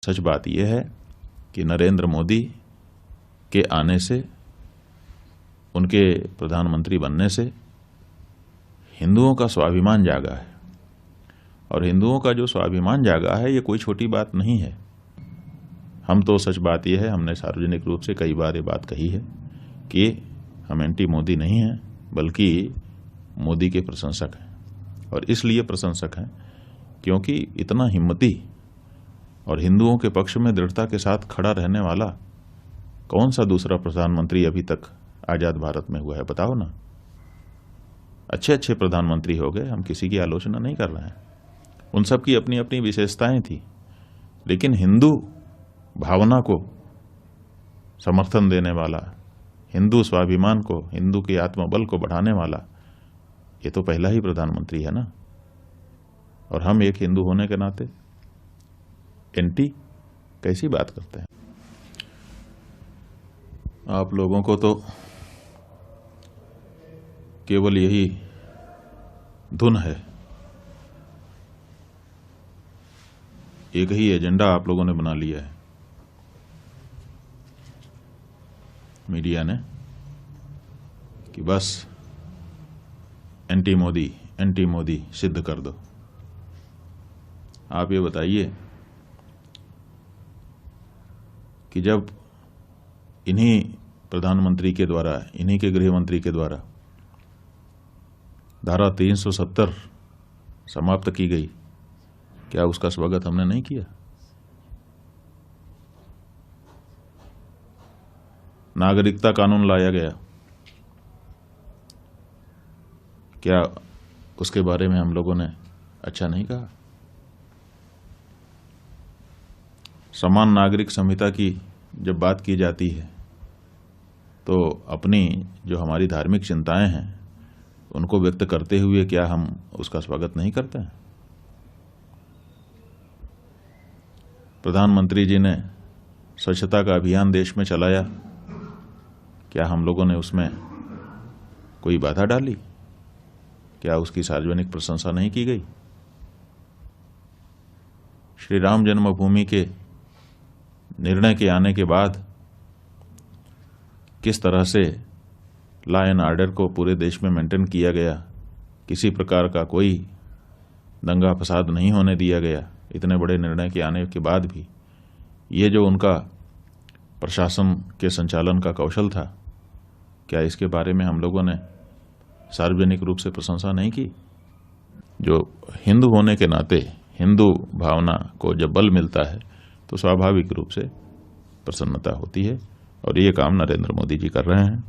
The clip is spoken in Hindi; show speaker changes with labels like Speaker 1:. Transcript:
Speaker 1: सच बात यह है कि नरेंद्र मोदी के आने से, उनके प्रधानमंत्री बनने से हिंदुओं का स्वाभिमान जागा है। और हिंदुओं का जो स्वाभिमान जागा है ये कोई छोटी बात नहीं है। हम तो सच बात यह है, हमने सार्वजनिक रूप से कई बार ये बात कही है कि हम एंटी मोदी नहीं हैं, बल्कि मोदी के प्रशंसक हैं। और इसलिए प्रशंसक हैं क्योंकि इतना हिम्मती और हिंदुओं के पक्ष में दृढ़ता के साथ खड़ा रहने वाला कौन सा दूसरा प्रधानमंत्री अभी तक आजाद भारत में हुआ है, बताओ ना। अच्छे अच्छे प्रधानमंत्री हो गए, हम किसी की आलोचना नहीं कर रहे हैं, उन सब की अपनी अपनी विशेषताएं थी, लेकिन हिंदू भावना को समर्थन देने वाला, हिंदू स्वाभिमान को, हिंदू के आत्मबल को बढ़ाने वाला ये तो पहला ही प्रधानमंत्री है ना। और हम एक हिंदू होने के नाते एंटी कैसी बात करते हैं। आप लोगों को तो केवल यही धुन है, एक ही एजेंडा आप लोगों ने बना लिया है मीडिया ने कि बस एंटी मोदी सिद्ध कर दो। आप ये बताइए कि जब इन्हीं प्रधानमंत्री के द्वारा, इन्हीं के गृह मंत्री के द्वारा धारा 370 समाप्त की गई, क्या उसका स्वागत हमने नहीं किया? नागरिकता कानून लाया गया, क्या उसके बारे में हम लोगों ने अच्छा नहीं कहा? समान नागरिक संहिता की जब बात की जाती है तो अपनी जो हमारी धार्मिक चिंताएं हैं उनको व्यक्त करते हुए क्या हम उसका स्वागत नहीं करते हैं? प्रधानमंत्री जी ने स्वच्छता का अभियान देश में चलाया, क्या हम लोगों ने उसमें कोई बाधा डाली? क्या उसकी सार्वजनिक प्रशंसा नहीं की गई? श्री राम जन्मभूमि के निर्णय के आने के बाद किस तरह से लॉ एंड ऑर्डर को पूरे देश में मेंटेन किया गया, किसी प्रकार का कोई दंगा फसाद नहीं होने दिया गया, इतने बड़े निर्णय के आने के बाद भी ये जो उनका प्रशासन के संचालन का कौशल था, क्या इसके बारे में हम लोगों ने सार्वजनिक रूप से प्रशंसा नहीं की? जो हिंदू होने के नाते हिंदू भावना को जब बल मिलता है तो स्वाभाविक रूप से प्रसन्नता होती है, और ये काम नरेंद्र मोदी जी कर रहे हैं।